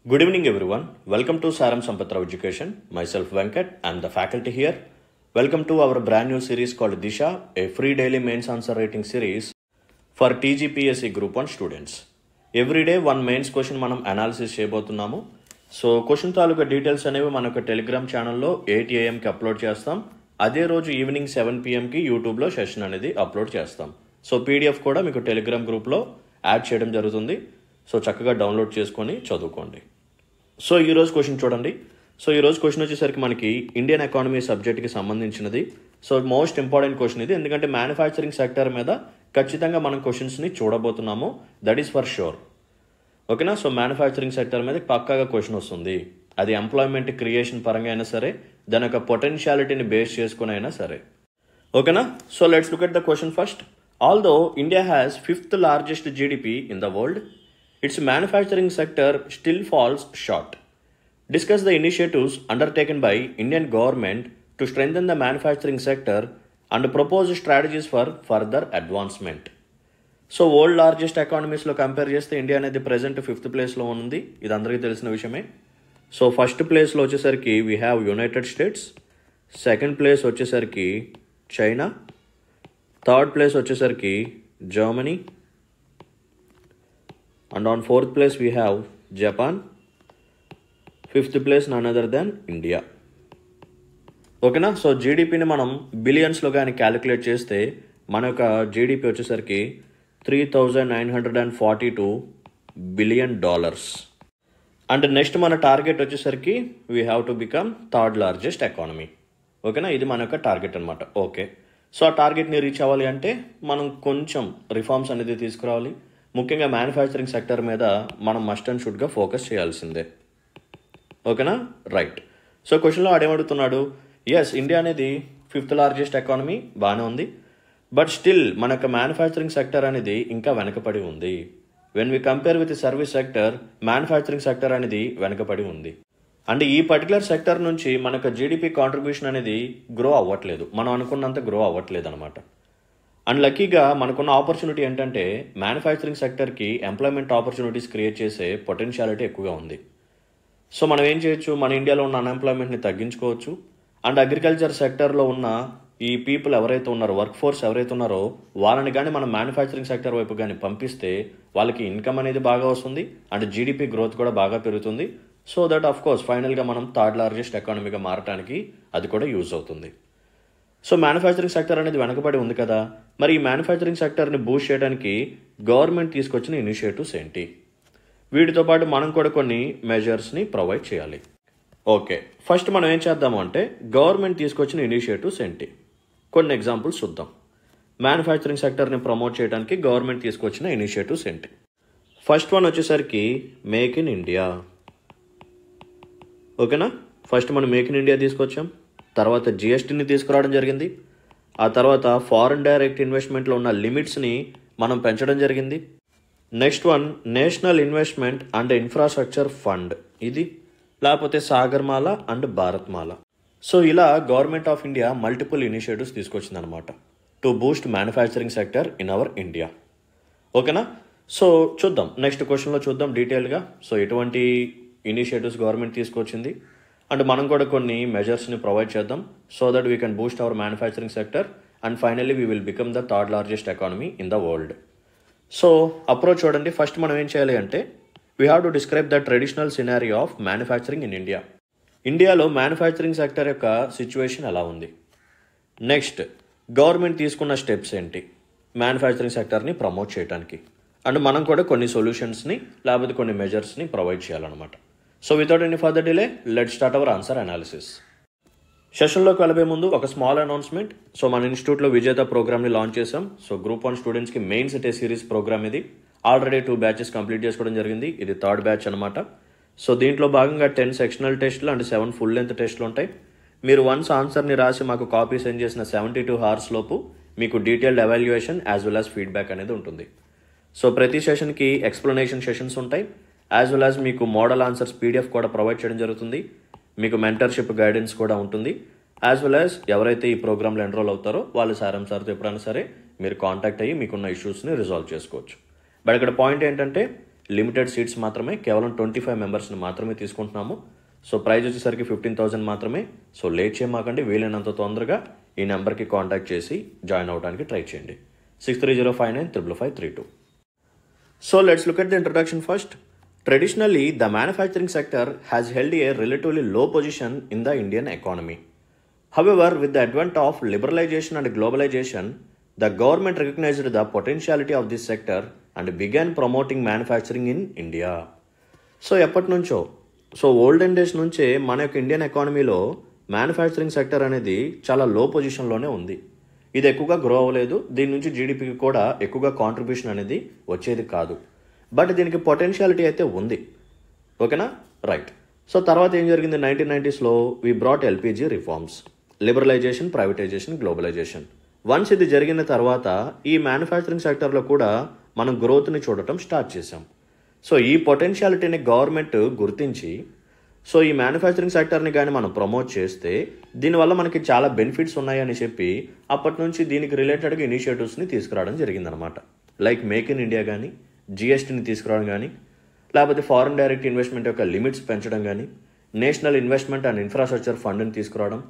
Good evening, everyone. Welcome to Saram Sampath Education. Myself Venkat. I am the faculty here. Welcome to our brand new series called Disha, a free daily mains answer writing series for TGPSC Group 1 students. Every day one mains question మనం analysis చేయబోతున్నాము. So question తాలూకా details అనేవి మన యొక్క Telegram ఛానల్లో 8 AM upload చేస్తాం. అదే రోజు evening 7 PM యూట్యూబ్లో సెషన్ అనేది అప్లోడ్ చేస్తాం. సో PDF కూడా మీకు టెలిగ్రామ్ గ్రూప్లో యాడ్ చేయడం జరుగుతుంది. సో చక్కగా డౌన్లోడ్ చేసుకొని చదువుకోండి. సో ఈరోజు క్వశ్చన్ చూడండి. సో ఈరోజు క్వశ్చన్ వచ్చేసరికి మనకి ఇండియన్ ఎకానమీ సబ్జెక్ట్కి సంబంధించినది. సో మోస్ట్ ఇంపార్టెంట్ క్వశ్చన్ ఇది, ఎందుకంటే మ్యానుఫ్యాక్చరింగ్ సెక్టర్ మీద ఖచ్చితంగా మనం క్వశ్చన్స్ని చూడబోతున్నాము. That is for sure. ఓకేనా? సో మ్యానుఫ్యాక్చరింగ్ సెక్టర్ మీద పక్కాగా క్వశ్చన్ వస్తుంది. అది ఎంప్లాయ్మెంట్ క్రియేషన్ పరంగా అయినా సరే, దాని యొక్క పొటెన్షియాలిటీని బేస్ చేసుకుని అయినా సరే. ఓకేనా? So let's look at the question first. Although India has 5th largest GDP in the world, its manufacturing sector still falls short. Discuss the initiatives undertaken by Indian government to strengthen the manufacturing sector and propose strategies for further advancement. So world largest ఎకానమీస్లో compare చేస్తే India అనేది present 5th ప్లేస్లో ఉంది. ఇది అందరికీ తెలిసిన విషయమే. So first ప్లేస్లో వచ్చేసరికి we have United states, second place వచ్చేసరికి చైనా, థర్డ్ ప్లేస్ వచ్చేసరికి Germany, and on 4th place we have Japan, 5th place none other than India. ఓకేనా? సో జీడిపిని మనం బిలియన్స్లో కానీ క్యాలిక్యులేట్ చేస్తే మన యొక్క జీడిపి వచ్చేసరికి $3,942 బిలియన్. అండ్ నెక్స్ట్ మన టార్గెట్ వచ్చేసరికి we have to become third largest economy. ఓకేనా? ఇది మన యొక్క టార్గెట్ అనమాట. ఓకే, సో ఆ టార్గెట్ని రీచ్ అవ్వాలి అంటే మనం కొంచెం రిఫార్మ్స్ అనేది తీసుకురావాలి. ముఖ్యంగా మ్యానుఫ్యాక్చరింగ్ సెక్టర్ మీద మనం మస్ట్ అండ్ షుడ్గా ఫోకస్ చేయాల్సిందే. ఓకేనా? రైట్. సో క్వశ్చన్లో ఆడేమడుగుతున్నాడు, ఎస్ ఇండియా అనేది 5th largest ఎకానమీ, బాగానే ఉంది. బట్ స్టిల్ మన యొక్క మ్యానుఫ్యాక్చరింగ్ సెక్టర్ అనేది ఇంకా వెనకపడి ఉంది. When we compare with service sector, manufacturing sector అనేది వెనకపడి ఉంది. అండ్ ఈ పర్టికులర్ సెక్టర్ నుంచి మన యొక్క జీడిపి కాంట్రిబ్యూషన్ అనేది గ్రో అవ్వట్లేదు, మనం అనుకున్నంత గ్రో అవ్వట్లేదు అనమాట. అండ్ లక్కీగా మనకున్న ఆపర్చునిటీ ఏంటంటే మ్యానుఫ్యాక్చరింగ్ సెక్టర్కి ఎంప్లాయ్మెంట్ ఆపర్చునిటీస్ క్రియేట్ చేసే పొటెన్షియాలిటీ ఎక్కువగా ఉంది. సో మనం ఏం చేయొచ్చు, మన ఇండియాలో ఉన్న అన్ఎంప్లాయ్మెంట్ని తగ్గించుకోవచ్చు. అండ్ అగ్రికల్చర్ సెక్టర్లో ఉన్న ఈ పీపుల్ ఎవరైతే ఉన్నారో, వర్క్ ఫోర్స్ ఎవరైతే ఉన్నారో వాళ్ళని కానీ మనం మ్యానుఫ్యాక్చరింగ్ సెక్టర్ వైపు కానీ పంపిస్తే వాళ్ళకి ఇన్కమ్ అనేది బాగా వస్తుంది అండ్ జీడిపి గ్రోత్ కూడా బాగా పెరుగుతుంది. సో దట్ ఆఫ్ కోర్స్ ఫైనల్గా మనం థర్డ్ లార్జెస్ట్ ఎకానమీగా మారడానికి అది కూడా యూజ్ అవుతుంది. సో మ్యానుఫ్యాక్చరింగ్ సెక్టర్ అనేది వెనకబడి ఉంది కదా, మరి ఈ మ్యానుఫ్యాక్చరింగ్ సెక్టర్ని బూస్ట్ చేయడానికి గవర్నమెంట్ తీసుకొచ్చిన ఇనిషియేటివ్స్ ఏంటి? వీటితో పాటు మనం కూడా కొన్ని మెజర్స్ని ప్రొవైడ్ చేయాలి. ఓకే, ఫస్ట్ మనం ఏం చేద్దాము అంటే గవర్నమెంట్ తీసుకొచ్చిన ఇనిషియేటివ్స్ ఏంటి, కొన్ని ఎగ్జాంపుల్స్ చూద్దాం. మ్యానుఫ్యాక్చరింగ్ సెక్టర్ని ప్రమోట్ చేయడానికి గవర్నమెంట్ తీసుకొచ్చిన ఇనిషియేటివ్స్ ఏంటి? ఫస్ట్ వన్ వచ్చేసరికి మేక్ ఇన్ ఇండియా. ఓకేనా? ఫస్ట్ మనం మేక్ ఇన్ ఇండియా తీసుకొచ్చాం, తర్వాత జిఎస్టీని తీసుకురావడం జరిగింది, ఆ తర్వాత ఫారిన్ డైరెక్ట్ ఇన్వెస్ట్మెంట్లో ఉన్న లిమిట్స్ని మనం పెంచడం జరిగింది. Next one national investment and infrastructure fund, ఇది లేకపోతే సాగర్మాల అండ్ భారత్మాల. సో ఇలా government of India multiple initiatives తీసుకొచ్చిందనమాట to boost manufacturing sector in our India. ఓకేనా? సో చూద్దాం, నెక్స్ట్ క్వశ్చన్లో చూద్దాం డీటెయిల్గా. సో ఎటువంటి ఇనిషియేటివ్స్ గవర్నమెంట్ తీసుకొచ్చింది అండ్ మనం కూడా కొన్ని మెజర్స్ని ప్రొవైడ్ చేద్దాం so that we can Boost hour manufacturing sector and finally we will become the third largest economy in the world. So approach చూడండి. ఫస్ట్ మనం ఏం చేయాలి అంటే we have to describe the traditional scenario of manufacturing in India. ఇండియాలో manufacturing sector యొక్క situation ఎలా ఉంది, next government తీసుకున్న స్టెప్స్ ఏంటి మ్యానుఫ్యాక్చరింగ్ సెక్టర్ని ప్రమోట్ చేయడానికి, అండ్ మనం కూడా కొన్ని సొల్యూషన్స్ని లేకపోతే కొన్ని మెజర్స్ని ప్రొవైడ్ చేయాలన్నమాట. So without any further delay let start our answer analysis. సెషన్లోకి వెళ్ళబోయే ముందు ఒక స్మాల్ అనౌన్స్మెంట్. సో మన ఇన్స్టిట్యూట్లో విజేత ప్రోగ్రామ్ని లాంచ్ చేసాం. సో గ్రూప్ 1 స్టూడెంట్స్కి మెయిన్స్ టే సిరీస్ ప్రోగ్రామ్ ఇది. ఆల్రెడీ 2 బ్యాచెస్ కంప్లీట్ చేసుకోవడం జరిగింది, ఇది థర్డ్ బ్యాచ్ అనమాట. సో దీంట్లో భాగంగా 10 సెక్షనల్ టెస్టులు అండ్ 7 ఫుల్ లెంత్ టెస్టులు ఉంటాయి. మీరు వన్స్ ఆన్సర్ని రాసి మాకు కాపీ సెండ్ చేసిన 72 hours లోపు మీకు detailed evaluation as well as feedback అనేది ఉంటుంది. సో ప్రతి సెషన్కి ఎక్స్ప్లెనేషన్ సెషన్స్ ఉంటాయి, యాజ్ వెల్ యాజ్ మీకు మోడల్ ఆన్సర్స్ PDF కూడా ప్రొవైడ్ చేయడం జరుగుతుంది. మీకు మెంటర్షిప్ గైడెన్స్ కూడా ఉంటుంది. యాజ్ వెల్ యాజ్ ఎవరైతే ఈ ప్రోగ్రాంలో ఎన్రోల్ అవుతారో వాళ్ళు సారం సార్తో ఎప్పుడైనా సరే మీరు కాంటాక్ట్ అయ్యి మీకున్న ఇష్యూస్ని రిజాల్వ్ చేసుకోవచ్చు. బట్ ఇక్కడ పాయింట్ ఏంటంటే లిమిటెడ్ సీట్స్ మాత్రమే, కేవలం 25 మెంబర్స్ని మాత్రమే తీసుకుంటున్నాము. సో ప్రైజ్ వచ్చేసరికి 15,000 మాత్రమే. సో లేట్ చేయమాకండి, వీలైనంత తొందరగా ఈ నెంబర్కి కాంటాక్ట్ చేసి జాయిన్ అవ్వడానికి ట్రై చేయండి. 6305955532. So let's look at the introduction first. Traditionally, the manufacturing sector has held a relatively low position in the Indian economy. However, with the advent of liberalization and globalization, the government recognized the potentiality of this sector and began promoting manufacturing in India. So, ఎప్పటి నుంచో olden days నుంచే మన యొక్క Indian ఎకానమీలో manufacturing sector అనేది చాలా లో పొజిషన్లోనే ఉంది. ఇది ఎక్కువగా గ్రో అవ్వలేదు, దీని నుంచి జీడిపికి కూడా ఎక్కువగా కాంట్రిబ్యూషన్ అనేది వచ్చేది కాదు. బట్ దీనికి పొటెన్షియాలిటీ అయితే ఉంది. ఓకేనా, రైట్. సో తర్వాత ఏం జరిగింది, 1990s we brought LPG reforms, liberalization, privatization, globalization. Once ఇది జరిగిన తర్వాత ఈ మ్యానుఫ్యాక్చరింగ్ సెక్టర్లో కూడా మనం గ్రోత్ని చూడటం స్టార్ట్ చేసాం. సో ఈ పొటెన్షియాలిటీని గవర్నమెంట్ గుర్తించి సో ఈ మ్యానుఫ్యాక్చరింగ్ సెక్టర్ని కానీ మనం ప్రమోట్ చేస్తే దీనివల్ల మనకి చాలా బెనిఫిట్స్ ఉన్నాయని చెప్పి అప్పటి నుంచి దీనికి రిలేటెడ్గా ఇనిషియేటివ్స్ని తీసుకురావడం జరిగిందనమాట. లైక్ మేక్ ఇన్ ఇండియా కానీ, జిఎస్టీని తీసుకురావడం కానీ, లేకపోతే ఫారెన్ డైరెక్ట్ ఇన్వెస్ట్మెంట్ యొక్క లిమిట్స్ పెంచడం కానీ, నేషనల్ ఇన్వెస్ట్మెంట్ అండ్ ఇన్ఫ్రాస్ట్రక్చర్ ఫండ్ని తీసుకురావడం,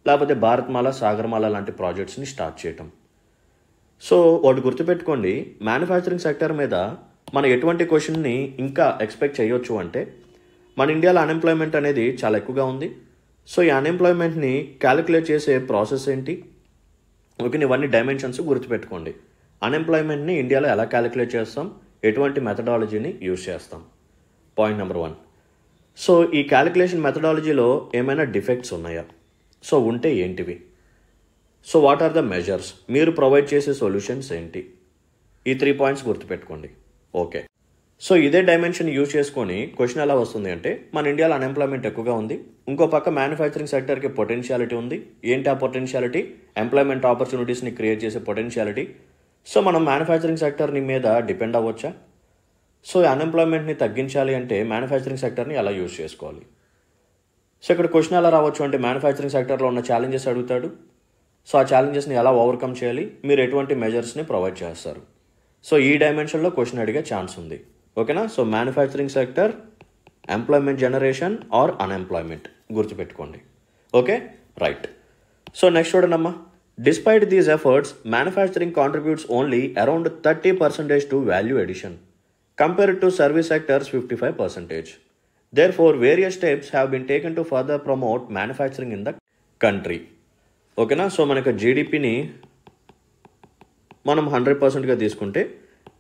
లేకపోతే భారత్మాల, సాగర్మాల లాంటి ప్రాజెక్ట్స్ని స్టార్ట్ చేయటం. సో ఒకటి గుర్తుపెట్టుకోండి, మ్యానుఫ్యాక్చరింగ్ సెక్టర్ మీద మనం ఎటువంటి క్వశ్చన్ని ఇంకా ఎక్స్పెక్ట్ చేయొచ్చు అంటే, మన ఇండియాలో అన్ఎంప్లాయ్మెంట్ అనేది చాలా ఎక్కువగా ఉంది. సో ఈ అన్ఎంప్లాయ్మెంట్ని క్యాలిక్యులేట్ చేసే ప్రాసెస్ ఏంటి, ఓకే, ఇవన్నీ డైమెన్షన్స్ గుర్తుపెట్టుకోండి. అన్ఎంప్లాయ్మెంట్ని ఇండియాలో ఎలా క్యాలిక్యులేట్ చేస్తాం, ఎటువంటి మెథడాలజీని యూజ్ చేస్తాం, పాయింట్ నెంబర్ 1. సో ఈ క్యాలిక్యులేషన్ మెథడాలజీలో ఏమైనా డిఫెక్ట్స్ ఉన్నాయా, సో ఉంటే ఏంటివి, so what are the measures, మీరు ప్రొవైడ్ చేసే సొల్యూషన్స్ ఏంటి, ఈ 3 పాయింట్స్ గుర్తుపెట్టుకోండి. ఓకే, సో ఇదే డైమెన్షన్ యూజ్ చేసుకొని క్వశ్చన్ ఎలా వస్తుంది అంటే, మన ఇండియాలో అన్ఎంప్లాయ్మెంట్ ఎక్కువగా ఉంది, ఇంకో పక్క మ్యానుఫ్యాక్చరింగ్ సెక్టర్కి పొటెన్షియాలిటీ ఉంది. ఏంటి ఆ పొటెన్షియాలిటీ, ఎంప్లాయ్మెంట్ ఆపర్చునిటీస్ని క్రియేట్ చేసే పొటెన్షియాలిటీ. సో మనం మ్యానుఫ్యాక్చరింగ్ సెక్టర్ని మీద డిపెండ్ అవ్వచ్చా, సో అన్ఎంప్లాయ్మెంట్ని తగ్గించాలి అంటే మ్యానుఫ్యాక్చరింగ్ సెక్టర్ని ఎలా యూజ్ చేసుకోవాలి. సో ఇక్కడ క్వశ్చన్ ఎలా రావచ్చు అంటే, మ్యానుఫ్యాక్చరింగ్ సెక్టర్లో ఉన్న ఛాలెంజెస్ అడుగుతాడు. సో ఆ ఛాలెంజెస్ని ఎలా ఓవర్కమ్ చేయాలి, మీరు ఎటువంటి మెజర్స్ని ప్రొవైడ్ చేస్తారు. సో ఈ డైమెన్షన్లో క్వశ్చన్ అడిగే ఛాన్స్ ఉంది. ఓకేనా, so manufacturing sector, employment generation or unemployment గుర్తుపెట్టుకోండి. Okay, right. సో నెక్స్ట్ చూడండమ్మా, despite these efforts manufacturing contributes only around 30% to value addition compared to service sectors 55%. Therefore, various steps have been taken to further promote manufacturing in the country. ఓకేనా, so మనకు జీడిపిని మనం 100%గా తీసుకుంటే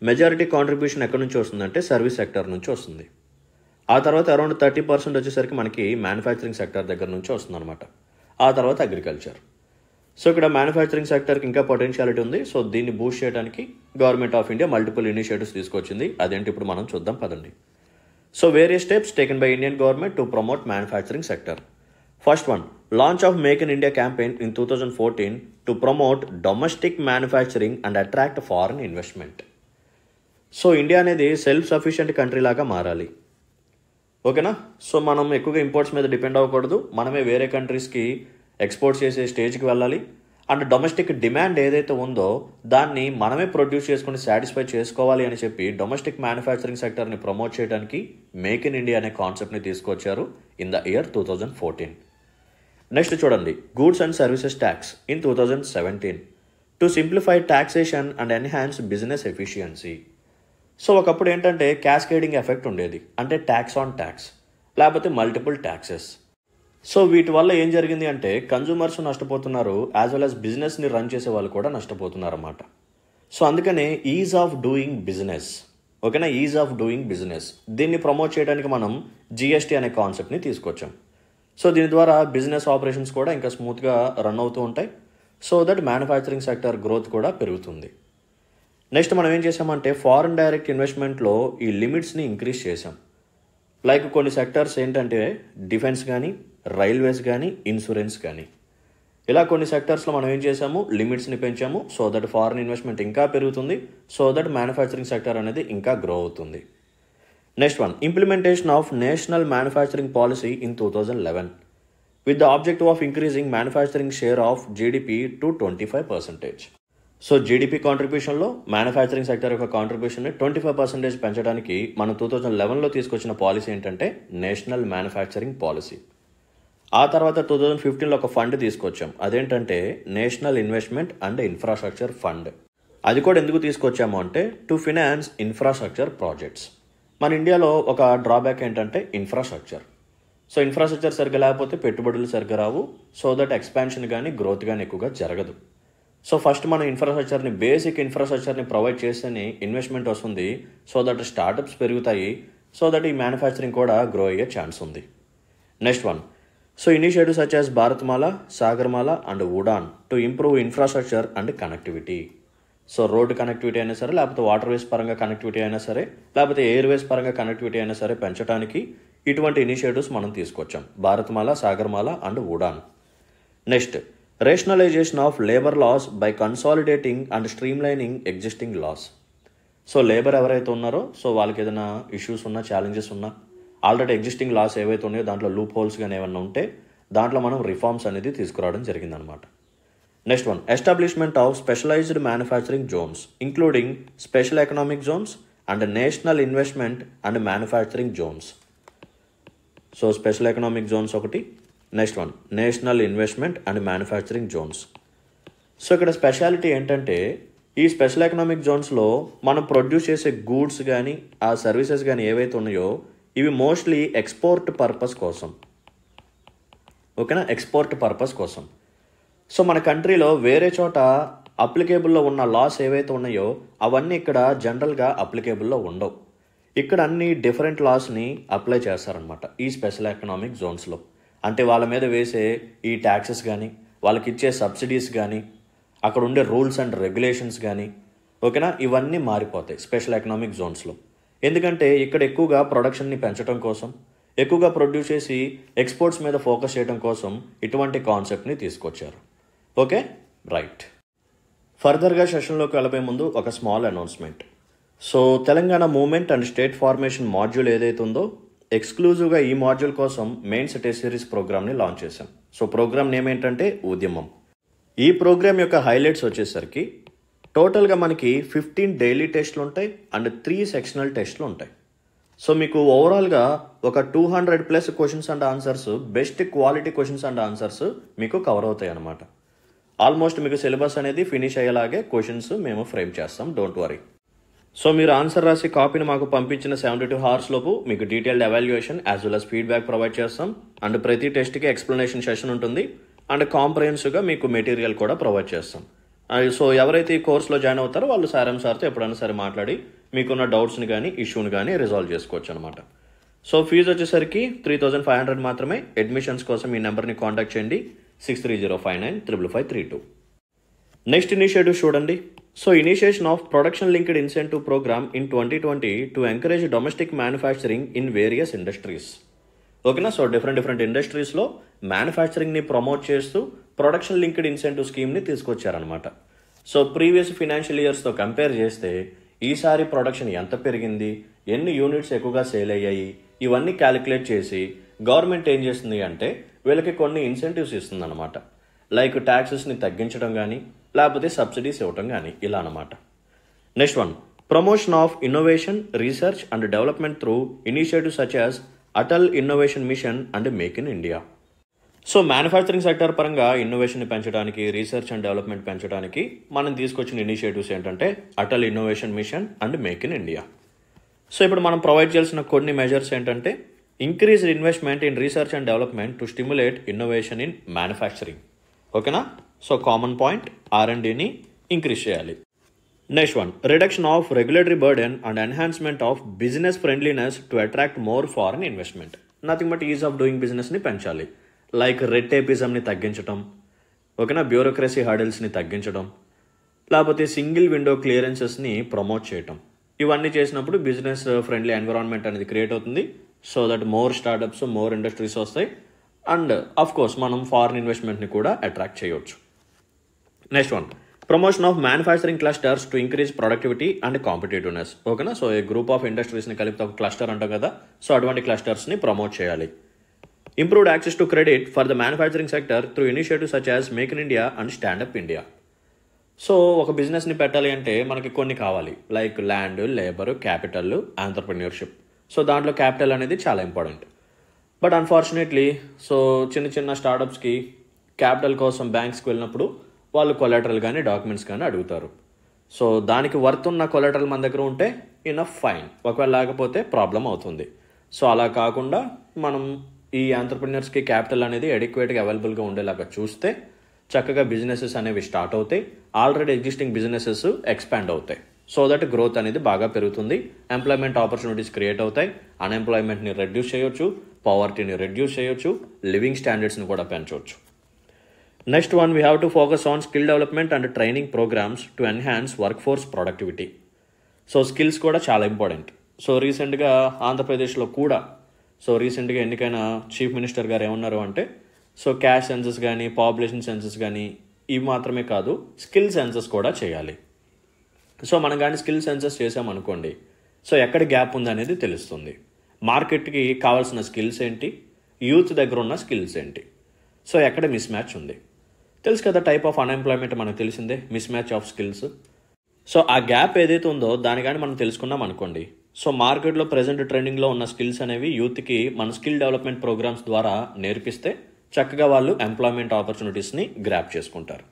majority contribution ఎక్కడి నుంచి వస్తుందంటే service sector నుంచి వస్తుంది. ఆ తర్వాత అరౌండ్ 30% వచ్చేసరికి మనకి మ్యానుఫ్యాక్చరింగ్ సెక్టర్ దగ్గర నుంచి వస్తుంది అనమాట. ఆ తర్వాత అగ్రికల్చర్. సో ఇక్కడ మ్యానుఫ్యాక్చరింగ్ సెక్టర్కి ఇంకా పొటెన్షియాలిటీ ఉంది. సో దీన్ని బూస్ట్ చేయడానికి government of India multiple initiatives తీసుకొచ్చింది. అదేంటి ఇప్పుడు మనం చూద్దాం పదండి. So various steps taken by Indian government to promote manufacturing sector. First one, launch of Make in India campaign in 2014 to promote domestic manufacturing and attract foreign investment. So India అనేది self sufficient country లాగా మారాలి. ఓకేనా, so మనం ఎక్కువగా imports మీద depend అవ్వకూడదు, మనమే వేరే కంట్రీస్కి ఎక్స్పోర్ట్స్ చేసే స్టేజ్కి వెళ్ళాలి. అండ్ డొమెస్టిక్ డిమాండ్ ఏదైతే ఉందో దాన్ని మనమే ప్రొడ్యూస్ చేసుకుని సాటిస్ఫై చేసుకోవాలి అని చెప్పి డొమెస్టిక్ మ్యానుఫ్యాక్చరింగ్ సెక్టర్ని ప్రమోట్ చేయడానికి మేక్ ఇన్ ఇండియా అనే కాన్సెప్ట్ని తీసుకొచ్చారు ఇన్ ద ఇయర్ 2014. నెక్స్ట్ చూడండి, goods and services tax in 2017 to simplify taxation and enhance business efficiency. So ఒకప్పుడు ఏంటంటే క్యాస్కేడింగ్ ఎఫెక్ట్ ఉండేది, అంటే ట్యాక్స్ ఆన్ ట్యాక్స్ లేకపోతే మల్టిపుల్ ట్యాక్సెస్. సో వీటి వల్ల ఏం జరిగింది అంటే కన్జ్యూమర్స్ నష్టపోతున్నారు, యాజ్ వెల్ యాజ్ బిజినెస్ని రన్ చేసే వాళ్ళు కూడా నష్టపోతున్నారు అన్నమాట. సో అందుకనే ఈజ్ ఆఫ్ డూయింగ్ బిజినెస్, ఓకేనా, ఈజ్ ఆఫ్ డూయింగ్ బిజినెస్ దీన్ని ప్రమోట్ చేయడానికి మనం జిఎస్టీ అనే కాన్సెప్ట్ని తీసుకొచ్చాం. సో దీని ద్వారా బిజినెస్ ఆపరేషన్స్ కూడా ఇంకా స్మూత్గా రన్ అవుతూ ఉంటాయి. So that manufacturing sector growth కూడా పెరుగుతుంది. నెక్స్ట్ మనం ఏం చేసామంటే ఫారెన్ డైరెక్ట్ ఇన్వెస్ట్మెంట్లో ఈ లిమిట్స్ని ఇంక్రీజ్ చేసాం. లైక్ కొన్ని సెక్టర్స్ ఏంటంటే డిఫెన్స్ కానీ, రైల్వేస్ కానీ, ఇన్సూరెన్స్ కానీ, ఇలా కొన్ని సెక్టర్స్లో మనం ఏం చేసాము, లిమిట్స్ని పెంచాము. సో దట్ ఫారెన్ ఇన్వెస్ట్మెంట్ ఇంకా పెరుగుతుంది, సో దట్ మ్యానుఫ్యాక్చరింగ్ సెక్టర్ అనేది ఇంకా గ్రో అవుతుంది. Next one, implementation of national manufacturing policy in 2011 with the objective of increasing manufacturing share of GDP to 25%. So GDP కాంట్రిబ్యూషన్లో మ్యానుఫ్యాక్చరింగ్ సెక్టర్ యొక్క కాంట్రిబ్యూషన్ని 25% పెంచడానికి మనం 2011లో తీసుకొచ్చిన పాలసీ ఏంటంటే నేషనల్ మ్యానుఫ్యాక్చరింగ్ పాలసీ. ఆ తర్వాత 2015లో ఒక ఫండ్ తీసుకొచ్చాం, అదేంటంటే national investment and infrastructure fund. అది కూడా ఎందుకు తీసుకొచ్చాము అంటే టు ఫినాన్స్ ఇన్ఫ్రాస్ట్రక్చర్ ప్రాజెక్ట్స్. మన ఇండియాలో ఒక డ్రాబ్యాక్ ఏంటంటే ఇన్ఫ్రాస్ట్రక్చర్. సో ఇన్ఫ్రాస్ట్రక్చర్ సరిగ్గా లేకపోతే పెట్టుబడులు సరిగ్గా రావు, సో దట్ ఎక్స్పాన్షన్ కానీ గ్రోత్ కానీ ఎక్కువగా జరగదు. సో ఫస్ట్ మనం బేసిక్ ఇన్ఫ్రాస్ట్రక్చర్ని ప్రొవైడ్ చేస్తేనే ఇన్వెస్ట్మెంట్ వస్తుంది, సో దట్ స్టార్టప్స్ పెరుగుతాయి, సో దట్ ఈ మ్యానుఫ్యాక్చరింగ్ కూడా గ్రో అయ్యే ఛాన్స్ ఉంది. Next one, so initiatives such as Bharatmala, Sagarmala and Udan to improve infrastructure and connectivity. So road connectivity అయినా సరే, లేకపోతే వాటర్ వేస్ పరంగా కనెక్టివిటీ అయినా సరే, లేకపోతే ఎయిర్ వేస్ పరంగా కనెక్టివిటీ అయినా సరే పెంచడానికి ఇటువంటి ఇనిషియేటివ్స్ మనం తీసుకొచ్చాం, Bharatmala, Sagarmala and Udan. Next, rationalisation of labour laws by consolidating and streamlining existing laws. So labour ఎవరైతే ఉన్నారో, సో వాళ్ళకి ఏదైనా ఇష్యూస్ ఉన్నా, ఛాలెంజెస్ ఉన్నా, ఆల్రెడీ ఎగ్జిస్టింగ్ లాస్ ఏవైతే ఉన్నాయో దాంట్లో లూప్ హోల్స్ కానీ ఏమైనా ఉంటే దాంట్లో మనం రిఫార్మ్స్ అనేది తీసుకురావడం జరిగిందనమాట. Next one, establishment of specialised manufacturing zones including special economic zones and national investment and manufacturing zones. So special economic zones ఒకటి, next one national investment and manufacturing zones. So ఇక్కడ స్పెషాలిటీ ఏంటంటే ఈ special economic జోన్స్లో మనం produce చేసే goods కానీ ఆ services కానీ ఏవైతే ఉన్నాయో ఇవి మోస్ట్లీ ఎక్స్పోర్ట్ పర్పస్ కోసం. ఓకేనా, ఎక్స్పోర్ట్ పర్పస్ కోసం. సో మన కంట్రీలో వేరే చోట అప్లికేబుల్లో ఉన్న లాస్ ఏవైతే ఉన్నాయో అవన్నీ ఇక్కడ జనరల్గా అప్లికేబుల్లో ఉండవు. ఇక్కడ అన్ని డిఫరెంట్ లాస్ని అప్లై చేస్తారనమాట ఈ స్పెషల్ ఎకనామిక్ జోన్స్లో. అంటే వాళ్ళ మీద వేసే ఈ ట్యాక్సెస్ కానీ, వాళ్ళకి ఇచ్చే సబ్సిడీస్ కానీ, అక్కడ ఉండే రూల్స్ అండ్ రెగ్యులేషన్స్ కానీ, ఓకేనా, ఇవన్నీ మారిపోతాయి స్పెషల్ ఎకనామిక్ జోన్స్లో. ఎందుకంటే ఇక్కడ ఎక్కువగా ప్రొడక్షన్ని పెంచడం కోసం, ఎక్కువగా ప్రొడ్యూస్ చేసి ఎక్స్పోర్ట్స్ మీద ఫోకస్ చేయడం కోసం ఇటువంటి కాన్సెప్ట్ని తీసుకొచ్చారు. Okay, right. ఫర్దర్గా సెషన్లోకి వెళ్ళబోయే ముందు ఒక small announcement. So Telangana movement and state formation module ఏదైతే ఉందో ఎక్స్క్లూజివ్గా ఈ మాడ్యూల్ కోసం మెయిన్స్ టెస్ట్ సిరీస్ ప్రోగ్రామ్ని లాంచ్ చేశాం. సో ప్రోగ్రామ్ నేమ్ ఏంటంటే ఉద్యమం. ఈ ప్రోగ్రామ్ యొక్క హైలైట్స్ వచ్చేసరికి టోటల్గా మనకి 15 డైలీ టెస్ట్లు ఉంటాయి అండ్ 3 సెక్షనల్ టెస్ట్లు ఉంటాయి. సో మీకు ఓవరాల్గా ఒక 200+ questions and answers, best quality questions and answers మీకు కవర్ అవుతాయి అన్నమాట. ఆల్మోస్ట్ మీకు సిలబస్ అనేది ఫినిష్ అయ్యేలాగే క్వశ్చన్స్ మేము ఫ్రేమ్ చేస్తాం, డోంట్ వరీ. సో మీరు ఆన్సర్ రాసి కాపీని మాకు పంపించిన 72 hours లోపు మీకు detailed evaluation as well as feedback provide చేస్తాం. అండ్ ప్రతి టెస్ట్కి ఎక్స్ప్లెనేషన్ సెషన్ ఉంటుంది అండ్ కాంప్రహెన్సివ్గా మీకు మెటీరియల్ కూడా ప్రొవైడ్ చేస్తాం. సో ఎవరైతే ఈ కోర్సులో జాయిన్ అవుతారో వాళ్ళు సార్తో ఎప్పుడైనా సరే మాట్లాడి మీకున్న డౌట్స్ని కానీ ఇష్యూని కానీ రిజాల్వ్ చేసుకోవచ్చు అనమాట. సో ఫీజు వచ్చేసరికి 3,500 మాత్రమే. అడ్మిషన్స్ కోసం ఈ నెంబర్ని కాంటాక్ట్ చేయండి, 6305955532. నెక్స్ట్ ఇనిషియేటివ్ చూడండి. So initiation of production linked incentive programme in 2020 to encourage domestic manufacturing in various industries. ఓకేనా, సో డిఫరెంట్ ఇండస్ట్రీస్లో మ్యానుఫ్యాక్చరింగ్ని ప్రమోట్ చేస్తూ ప్రొడక్షన్ లింక్డ్ ఇన్సెంటివ్ స్కీమ్ని తీసుకొచ్చారనమాట. సో ప్రీవియస్ ఫినాన్షియల్ ఇయర్స్తో కంపేర్ చేస్తే ఈసారి ప్రొడక్షన్ ఎంత పెరిగింది, ఎన్ని యూనిట్స్ ఎక్కువగా సేల్ అయ్యాయి, ఇవన్నీ క్యాలిక్యులేట్ చేసి గవర్నమెంట్ ఏం చేస్తుంది అంటే వీళ్ళకి కొన్ని ఇన్సెంటివ్స్ ఇస్తుంది అనమాట. లైక్ ట్యాక్సెస్ని తగ్గించడం కానీ, లేకపోతే సబ్సిడీస్ ఇవ్వటం కానీ, ఇలా అనమాట. Next one, promotion of innovation, research and development through initiative such as Atal innovation mission and make in India. So manufacturing sector పరంగా ఇన్నోవేషన్ పెంచడానికి, రీసెర్చ్ అండ్ డెవలప్మెంట్ పెంచడానికి మనం తీసుకొచ్చిన ఇనిషియేటివ్స్ ఏంటంటే Atal innovation mission and make in India. So ఇప్పుడు మనం provide చేయాల్సిన కొన్ని మెజర్స్ ఏంటంటే increased investment in research and development to stimulate innovation in manufacturing. ఓకేనా, సో కామన్ పాయింట్ R&Dని ఇంక్రీజ్ చేయాలి. Next one, reduction of regulatory burden and enhancement of business friendliness to attract more foreign investment. Nothing but is of doing బిజినెస్ని పెంచాలి. Like red టేపిజంని తగ్గించడం, ఓకేనా, bureaucracy హర్డిల్స్ని తగ్గించడం, లేకపోతే single window క్లియరెన్సెస్ని promote చేయటం. ఇవన్నీ చేసినప్పుడు బిజినెస్ ఫ్రెండ్లీ ఎన్విరాన్మెంట్ అనేది క్రియేట్ అవుతుంది. So that more startups, more industries వస్తాయి అండ్ అఫ్ కోర్స్ మనం ఫారిన్ ఇన్వెస్ట్మెంట్ని కూడా అట్రాక్ట్ చేయవచ్చు. Next one, promotion of manufacturing clusters to increase productivity and competitiveness. ఓకేనా, సో ఏ గ్రూప్ ఆఫ్ ఇండస్ట్రీస్ని కలిపితే ఒక క్లస్టర్ అంటాం కదా, సో అటువంటి క్లస్టర్స్ని ప్రమోట్ చేయాలి. Improved access to credit for the manufacturing sector through initiative such as make in India and stand up India. So ఒక బిజినెస్ని పెట్టాలి అంటే మనకి కొన్ని కావాలి, like land, labour, capital, entrepreneurship. So దాంట్లో క్యాపిటల్ అనేది చాలా ఇంపార్టెంట్. బట్ అన్ఫార్చునేట్లీ సో చిన్న చిన్న స్టార్టప్స్కి క్యాపిటల్ కోసం బ్యాంక్స్కి వెళ్ళినప్పుడు వాళ్ళు కొలాటరల్ కానీ డాక్యుమెంట్స్ కానీ అడుగుతారు. సో దానికి వర్త్ ఉన్న కొలాటరల్ మన దగ్గర ఉంటే ఇనఫ్ ఫైన్, ఒకవేళ లేకపోతే ప్రాబ్లం అవుతుంది. సో అలా కాకుండా మనం ఈ ఆంటర్ప్రెన్యూర్స్కి క్యాపిటల్ అనేది అడిక్వేట్గా అవైలబుల్గా ఉండేలాగా చూస్తే చక్కగా బిజినెసెస్ అనేవి స్టార్ట్ అవుతాయి, ఆల్రెడీ ఎగ్జిస్టింగ్ బిజినెసెస్ ఎక్స్పాండ్ అవుతాయి. సో దట్ గ్రోత్ అనేది బాగా పెరుగుతుంది, ఎంప్లాయ్మెంట్ ఆపర్చునిటీస్ క్రియేట్ అవుతాయి, అన్ఎంప్లాయ్మెంట్ని రెడ్యూస్ చేయొచ్చు, పావర్టీని రెడ్యూస్ చేయొచ్చు, లివింగ్ స్టాండర్డ్స్ని కూడా పెంచవచ్చు. Next one, we have to focus on skill development and training programs to enhance work force productivity. So skills కూడా చాలా ఇంపార్టెంట్. సో రీసెంట్గా ఆంధ్రప్రదేశ్లో కూడా రీసెంట్గా ఎన్నికైన చీఫ్ మినిస్టర్ గారు ఏమన్నారు అంటే సో క్యాష్ సెన్సస్ కానీ పాపులేషన్ సెన్సస్ కానీ ఇవి మాత్రమే కాదు, స్కిల్ సెన్సస్ కూడా చేయాలి. సో మనం కానీ స్కిల్ సెన్సస్ చేసామనుకోండి, సో ఎక్కడ గ్యాప్ ఉందనేది తెలుస్తుంది. మార్కెట్కి కావాల్సిన స్కిల్స్ ఏంటి, యూత్ దగ్గర ఉన్న స్కిల్స్ ఏంటి, సో ఎక్కడ మిస్ మ్యాచ్ ఉంది. తెలుసు కదా, టైప్ ఆఫ్ అన్ఎంప్లాయ్మెంట్ మనకు తెలిసిందే, miss match of skills. So ఆ గ్యాప్ ఏదైతే ఉందో దాని కానీ మనం తెలుసుకున్నాం అనుకోండి, సో మార్కెట్లో ప్రజెంట్ ట్రెండింగ్లో ఉన్న స్కిల్స్ అనేవి యూత్కి మన స్కిల్ డెవలప్మెంట్ ప్రోగ్రామ్స్ ద్వారా నేర్పిస్తే చక్కగా వాళ్ళు ఎంప్లాయ్మెంట్ ఆపర్చునిటీస్ని గ్రాప్ చేసుకుంటారు.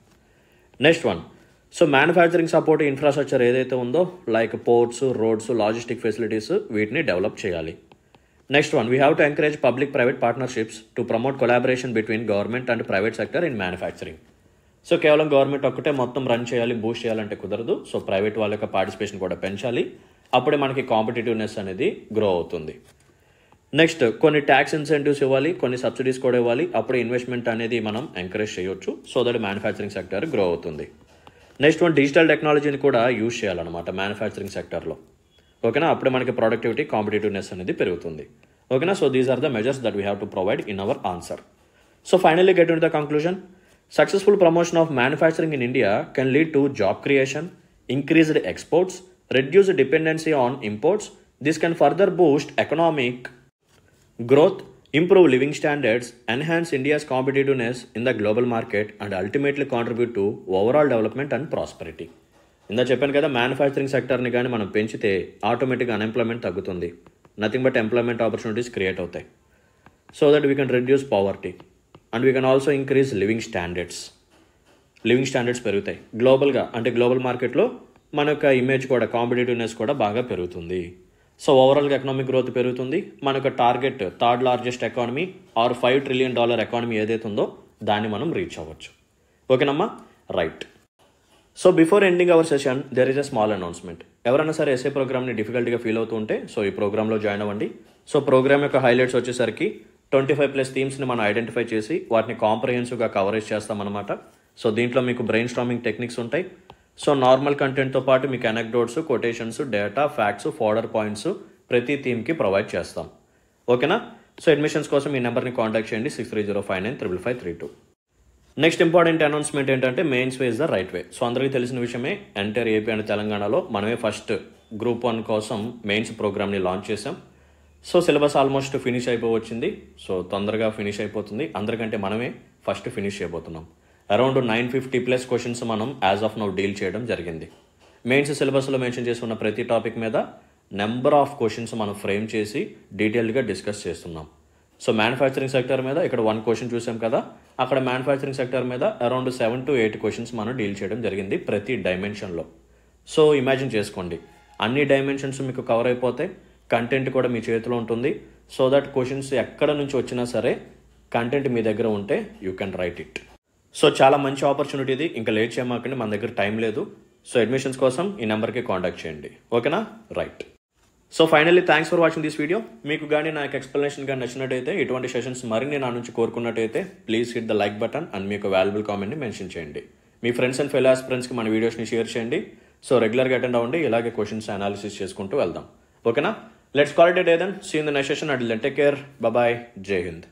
Next one, so manufacturing support infrastructure ఏదైతే ఉందో like ports, roads, logistic facilities వీటిని డెవలప్ చేయాలి. Next one, we have to encourage public private partnerships to promote collaboration between government and private sector in manufacturing. So కేవలం government ఒక్కటే మొత్తం run చేయాలి, Boost చేయాలంటే కుదరదు. సో ప్రైవేట్ వాళ్ళ యొక్క పార్టిసిపేషన్ కూడా పెంచాలి, అప్పుడే మనకి కాంపిటేటివ్నెస్ అనేది గ్రో అవుతుంది. నెక్స్ట్, కొన్ని ట్యాక్స్ ఇన్సెంటివ్స్ ఇవ్వాలి, కొన్ని సబ్సిడీస్ కూడా ఇవ్వాలి, అప్పుడే ఇన్వెస్ట్మెంట్ అనేది మనం ఎంకరేజ్ చేయొచ్చు. So that manufacturing sector grow అవుతుంది. నెక్స్ట్ వన్, డిజిటల్ టెక్నాలజీని కూడా యూజ్ చేయాలన్నమాట మ్యానుఫ్యాక్చరింగ్ సెక్టర్లో. ఓకేనా, అప్పుడే మనకి ప్రొడక్టివిటీ, కాంపిటేటివ్నెస్ అనేది పెరుగుతుంది. ఓకేనా, so these are the measures that we have to provide in our answer. So finally get in the conclusion. Successful promotion of manufacturing in India can lead to job creation, increased exports, reduced dependency on imports. This can further boost economic growth, improve living standards, enhance India's competitiveness in the global market, and ultimately contribute to overall development and prosperity. ఇందా చెప్పాను కదా, manufacturing సెక్టర్ని కానీ మనం పెంచితే ఆటోమేటిక్గా unemployment తగ్గుతుంది, nothing but employment opportunities create అవుతాయి. So that we can reduce poverty and we can also increase living standards పెరుగుతాయి గ్లోబల్గా. అంటే గ్లోబల్ మార్కెట్లో మన యొక్క ఇమేజ్ కూడా, కాంపిటేటివ్నెస్ కూడా బాగా పెరుగుతుంది. సో ఓవరాల్గా ఎకనామిక్ గ్రోత్ పెరుగుతుంది. మన యొక్క target third largest economy or $5 trillion economy ఏదైతే ఉందో దాన్ని మనం రీచ్ అవ్వచ్చు. ఓకేనమ్మా, right. So before ending our session there is a small announcement. ఎవరైనా సరే ఎస్ఏ ప్రోగ్రామ్ని డిఫికల్ట్గా ఫీల్ అవుతూ ఉంటే సో ఈ ప్రోగ్రాంలో జాయిన్ అవ్వండి. సో ప్రోగ్రామ్ యొక్క హైలైట్స్ వచ్చేసరికి 25+ థీమ్స్ని మనం ఐడెంటిఫై చేసి వాటిని కాంప్రహెన్సివ్గా కవరేజ్ చేస్తామన్నమాట. సో దీంట్లో మీకు బ్రెయిన్ స్టార్మింగ్ టెక్నిక్స్ ఉంటాయి. సో నార్మల్ కంటెంట్తో పాటు మీకు అనెక్డోట్స్, కొటేషన్స్, డేటా, ఫ్యాక్ట్స్, ఫోర్డర్ పాయింట్స్ ప్రతి థీమ్కి ప్రొవైడ్ చేస్తాం. ఓకేనా, సో అడ్మిషన్స్ కోసం ఈ నెంబర్ని కాంటాక్ట్ చేయండి 6305955532. నెక్స్ట్ ఇంపార్టెంట్ అనౌన్స్మెంట్ ఏంటంటే mains way is the right way. So అందరికీ తెలిసిన విషయమే, ఎంటైర్ ఏపీ అండ్ తెలంగాణలో మనమే ఫస్ట్ గ్రూప్ 1 కోసం మెయిన్స్ ప్రోగ్రామ్ని లాంచ్ చేసాం. సో సిలబస్ ఆల్మోస్ట్ ఫినిష్ అయిపోవచ్చింది. సో తొందరగా ఫినిష్ అయిపోతుంది, అందరికంటే మనమే ఫస్ట్ ఫినిష్ చేయబోతున్నాం. అరౌండ్ 950+ క్వశ్చన్స్ మనం యాజ్ ఆఫ్ నౌ డీల్ చేయడం జరిగింది. మెయిన్స్ సిలబస్లో మెన్షన్ చేసి ఉన్న ప్రతి టాపిక్ మీద నెంబర్ ఆఫ్ క్వశ్చన్స్ మనం ఫ్రేమ్ చేసి డీటెయిల్డ్గా డిస్కస్ చేస్తున్నాం. సో మ్యానుఫ్యాక్చరింగ్ సెక్టర్ మీద ఇక్కడ 1 క్వశ్చన్ చూసాం కదా, అక్కడ మ్యానుఫ్యాక్చరింగ్ సెక్టర్ మీద అరౌండ్ 7 to 8 క్వశ్చన్స్ మనం డీల్ చేయడం జరిగింది ప్రతి డైమెన్షన్లో. సో ఇమాజిన్ చేసుకోండి, అన్ని డైమెన్షన్స్ మీకు కవర్ అయిపోతే కంటెంట్ కూడా మీ చేతిలో ఉంటుంది. సో దట్ క్వశ్చన్స్ ఎక్కడ నుంచి వచ్చినా సరే కంటెంట్ మీ దగ్గర ఉంటే you can write it. So చాలా మంచి ఆపర్చునిటీ ఇది, ఇంకా లేట్ చేయమాకండి, మన దగ్గర టైం లేదు. సో అడ్మిషన్స్ కోసం ఈ నెంబర్కి కాంటాక్ట్ చేయండి. ఓకేనా, right. So finally thanks for watching this video. మీకు కానీ నాకు ఎక్స్ప్లెనేషన్ కానీ నచ్చినట్టయితే, ఇటువంటి సెషన్స్ మరిన్ని నా నుంచి కోరుకున్నట్టయితే please hit the like button and మీకు వాల్యుబుల్ కామెంట్ని మెన్షన్ చేయండి. మీ ఫ్రెండ్స్ అండ్ ఫెలో ఆస్పిరెంట్స్కి మన వీడియోస్ని షేర్ చేయండి. సో రెగ్యులర్గా అటెండ్ అవ్వండి, ఇలాగే క్వశ్చన్స్ అనాలిసిస్ చేసుకుంటూ వెళ్దాం. ఓకేనా, let's call it a day then. See you in the next session. Until then, take care. Bye bye. Jai Hind.